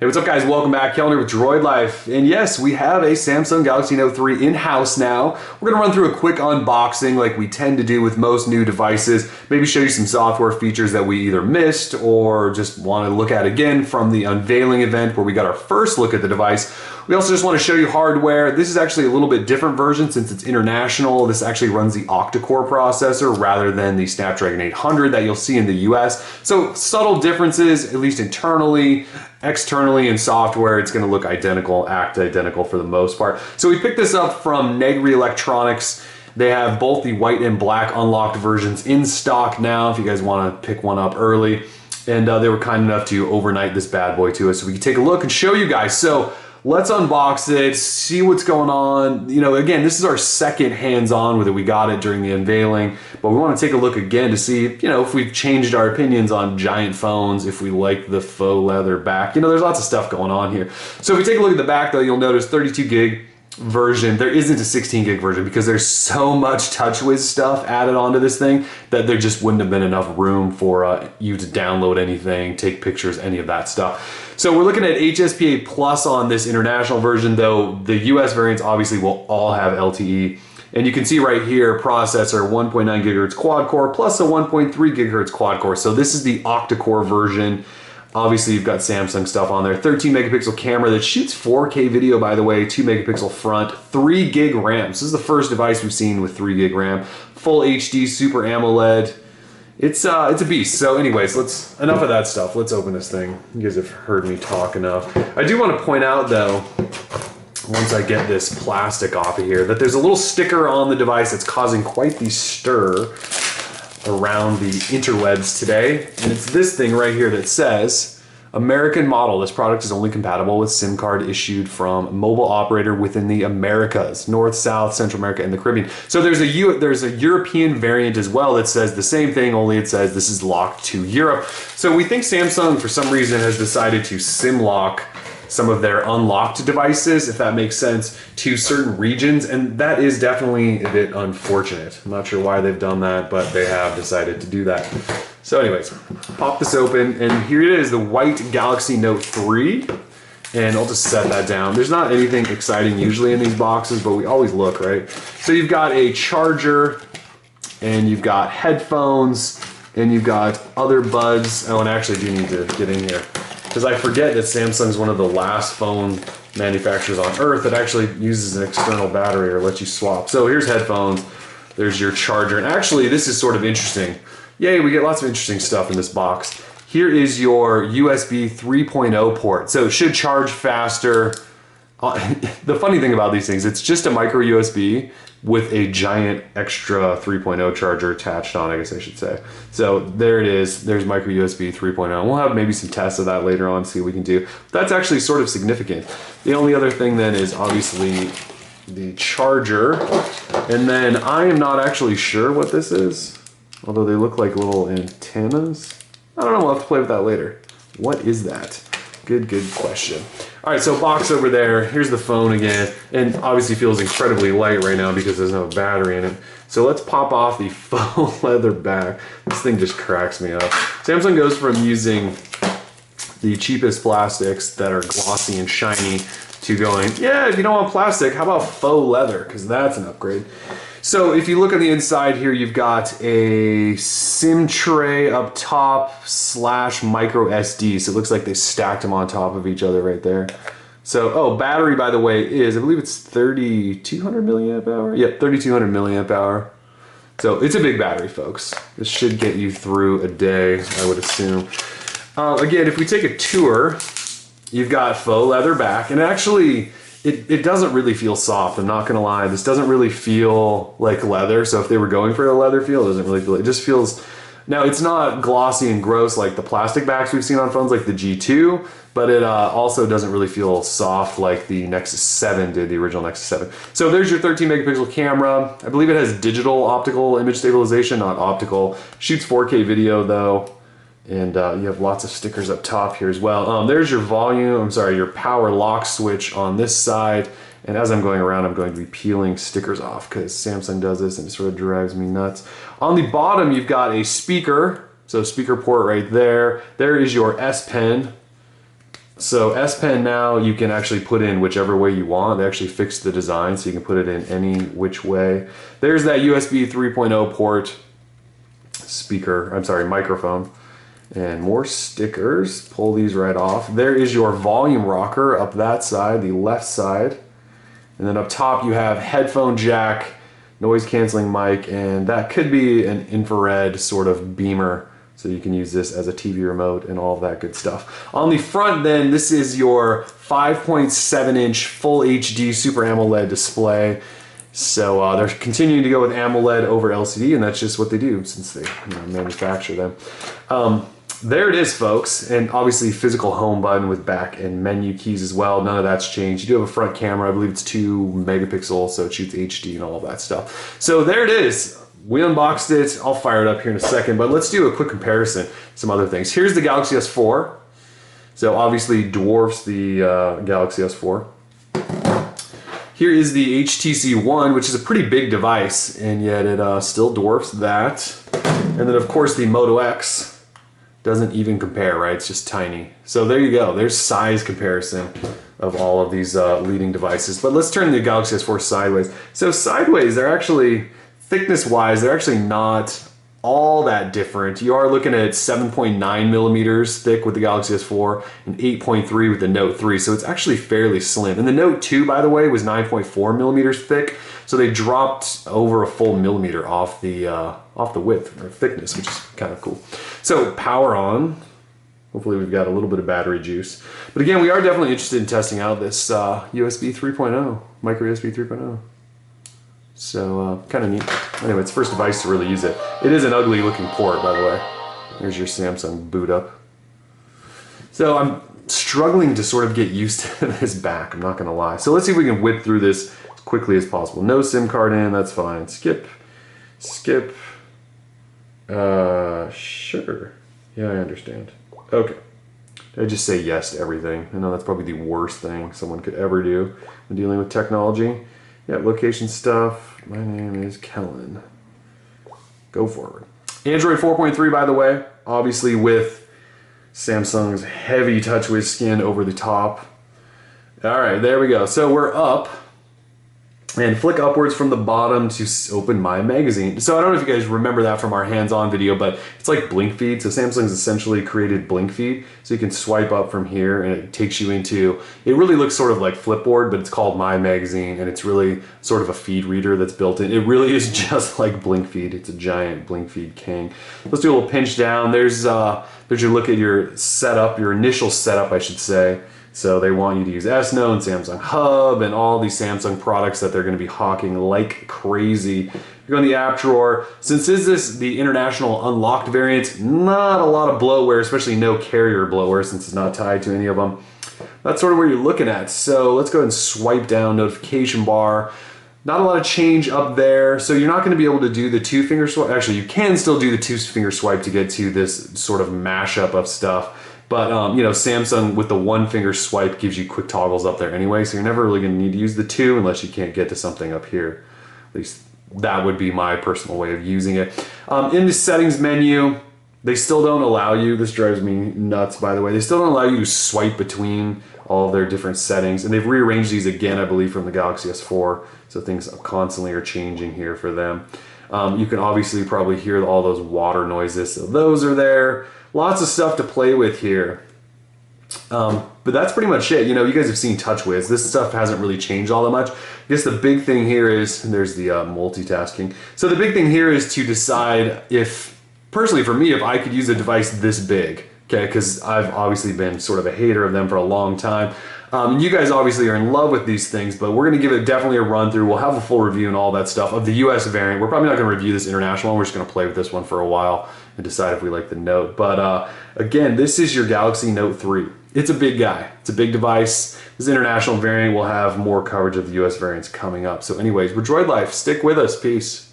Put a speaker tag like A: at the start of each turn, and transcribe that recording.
A: Hey, what's up guys? Welcome back. Kelly with Droid Life. And yes, we have a Samsung Galaxy Note 3 in-house now. We're gonna run through a quick unboxing like we tend to do with most new devices. Maybe show you some software features that we either missed or just wanna look at again from the unveiling event where we got our first look at the device. We also just want to show you hardware. This is actually a little bit different version since it's international. This actually runs the octa-core processor rather than the Snapdragon 800 that you'll see in the US. So subtle differences, at least internally. Externally in software, it's going to look identical, act identical for the most part. So we picked this up from Negri Electronics. They have both the white and black unlocked versions in stock now if you guys want to pick one up early. And they were kind enough to overnight this bad boy to us so we can take a look and show you guys. So let's unbox it, see what's going on. You know, again, this is our second hands-on with it. We got it during the unveiling, but we want to take a look again to see, you know, if we've changed our opinions on giant phones, if we like the faux leather back. You know, there's lots of stuff going on here. So if we take a look at the back though, you'll notice 32 gig version. There isn't a 16 gig version because there's so much TouchWiz stuff added onto this thing that there just wouldn't have been enough room for you to download anything, take pictures, any of that stuff. So we're looking at HSPA Plus on this international version, though the US variants obviously will all have LTE. And you can see right here, processor 1.9 gigahertz quad core plus a 1.3 gigahertz quad core. So this is the octa-core version. Obviously you've got Samsung stuff on there. 13 megapixel camera that shoots 4K video, by the way, 2 megapixel front, 3 gig RAM. So this is the first device we've seen with 3 gig RAM. Full HD Super AMOLED. It's a beast. So anyways, enough of that stuff. Let's open this thing. You guys have heard me talk enough. I do want to point out though, once I get this plastic off of here, that there's a little sticker on the device that's causing quite the stir around the interwebs today. And it's this thing right here that says, American model. This product is only compatible with SIM card issued from mobile operator within the Americas, North, South, Central America, and the Caribbean. So there's a European variant as well that says the same thing, only it says this is locked to Europe. So we think Samsung, for some reason, has decided to SIM lock some of their unlocked devices, if that makes sense, to certain regions, and that is definitely a bit unfortunate. I'm not sure why they've done that, but they have decided to do that. So anyways, pop this open, and here it is, the white Galaxy Note 3, and I'll just set that down. There's not anything exciting usually in these boxes, but we always look, right? So you've got a charger, and you've got headphones, and you've got other buds. Oh, and I actually do need to get in here, because I forget that Samsung's one of the last phone manufacturers on earth that actually uses an external battery or lets you swap. So here's headphones, there's your charger, and actually this is sort of interesting. Yay, we get lots of interesting stuff in this box. Here is your USB 3.0 port. So it should charge faster. The funny thing about these things, it's just a micro USB with a giant extra 3.0 charger attached on, I guess I should say. So there it is, there's micro USB 3.0. We'll have maybe some tests of that later on, see what we can do. That's actually sort of significant. The only other thing then is obviously the charger. And then I am not actually sure what this is, although they look like little antennas. I don't know, we'll have to play with that later. What is that? Good question. All right, so box over there. Here's the phone again, and obviously feels incredibly light right now because there's no battery in it. So let's pop off the faux leather back. This thing just cracks me up. Samsung goes from using the cheapest plastics that are glossy and shiny to going, yeah, if you don't want plastic, how about faux leather? Because that's an upgrade. So if you look on the inside here, you've got a SIM tray up top / micro SD. So it looks like they stacked them on top of each other right there. So, oh, battery, by the way, is, I believe it's 3200 milliamp hour. Yep, 3200 milliamp hour. So it's a big battery, folks. This should get you through a day, I would assume. Again, if we take a tour, you've got faux leather back, and actually, it doesn't really feel soft, I'm not gonna lie. This doesn't really feel like leather, so if they were going for a leather feel, it doesn't really feel, it just feels, now it's not glossy and gross like the plastic backs we've seen on phones like the G2, but it also doesn't really feel soft like the Nexus 7 did, the original Nexus 7. So there's your 13 megapixel camera. I believe it has digital optical image stabilization, not optical. Shoots 4K video though. And you have lots of stickers up top here as well. There's your your power lock switch on this side. And as I'm going around, I'm going to be peeling stickers off because Samsung does this and it sort of drives me nuts. On the bottom, you've got a speaker. So speaker port right there. There is your S Pen So S Pen now, you can actually put in whichever way you want. They actually fixed the design so you can put it in any which way. There's that USB 3.0 port speaker, I'm sorry, microphone. And more stickers, pull these right off. There is your volume rocker up that side, the left side. And then up top you have headphone jack, noise canceling mic, and that could be an infrared sort of beamer. So you can use this as a TV remote and all of that good stuff. On the front then, this is your 5.7-inch full HD Super AMOLED display. So they're continuing to go with AMOLED over LCD, and that's just what they do since they manufacture them. There it is, folks, and obviously physical home button with back and menu keys as well. None of that's changed. You do have a front camera. I believe it's 2 megapixels, so it shoots HD and all of that stuff. So there it is. We unboxed it. I'll fire it up here in a second, but let's do a quick comparison. Some other things. Here's the Galaxy S4. So obviously dwarfs the Galaxy S4. Here is the HTC One, which is a pretty big device, and yet it still dwarfs that. And then of course the Moto X doesn't even compare, right? It's just tiny. So there you go. There's size comparison of all of these leading devices. But let's turn the Galaxy S4 sideways. So sideways, they're actually, thickness-wise, they're actually not all that different. You are looking at 7.9 millimeters thick with the Galaxy S4 and 8.3 with the Note 3, so it's actually fairly slim. And the Note 2, by the way, was 9.4 millimeters thick, so they dropped over a full millimeter off the width or thickness, which is kind of cool. So power on. Hopefully we've got a little bit of battery juice. But again, we are definitely interested in testing out this USB 3.0, micro USB 3.0. So kind of neat. Anyway, it's the first device to really use it. It is an ugly looking port, by the way. There's your Samsung boot up. So I'm struggling to sort of get used to this back, I'm not gonna lie. So let's see if we can whip through this as quickly as possible. No SIM card in, that's fine. Skip, skip. Sure. Yeah, I understand. Okay. Did I just say yes to everything? I know that's probably the worst thing someone could ever do when dealing with technology. Yeah, location stuff. My name is Kellen. Go forward. Android 4.3, by the way, obviously with Samsung's heavy TouchWiz skin over the top. All right, there we go. So we're up. And flick upwards from the bottom to open My Magazine. So I don't know if you guys remember that from our hands-on video, but it's like blink feed. So Samsung's essentially created blink feed. So you can swipe up from here and it takes you into, it really looks sort of like Flipboard, but it's called My Magazine, and it's really sort of a feed reader that's built in. It really is just like blink feed. It's a giant blink feed king. Let's do a little pinch down. There's your look at your setup, your initial setup, I should say. So they want you to use S-Note and Samsung Hub and all these Samsung products that they're going to be hawking like crazy. You go in the app drawer. Since this is the international unlocked variant, not a lot of bloatware, especially no carrier bloatware since it's not tied to any of them. That's sort of where you're looking at. So let's go ahead and swipe down notification bar. Not a lot of change up there. So you're not going to be able to do the 2-finger swipe. Actually, you can still do the 2-finger swipe to get to this sort of mashup of stuff. But, you know, Samsung with the 1-finger swipe gives you quick toggles up there anyway, so you're never really going to need to use the 2 unless you can't get to something up here. At least that would be my personal way of using it. In the settings menu, they still don't allow you, this drives me nuts by the way, they still don't allow you to swipe between all of their different settings. And they've rearranged these again, I believe, from the Galaxy S4, so things constantly are changing here for them. You can obviously probably hear all those water noises, so those are there. Lots of stuff to play with here. But that's pretty much it. You know, you guys have seen TouchWiz. This stuff hasn't really changed all that much. I guess the big thing here is, there's the multitasking. So the big thing here is to decide if, personally for me, if I could use a device this big, okay, because I've obviously been sort of a hater of them for a long time. You guys obviously are in love with these things, but we're going to give it definitely a run through. We'll have a full review and all that stuff of the US variant. We're probably not going to review this international one. We're just going to play with this one for a while and decide if we like the Note. But again, this is your Galaxy Note 3. It's a big guy. It's a big device. This international variant will have more coverage of the US variants coming up. So anyways, we're Droid Life. Stick with us. Peace.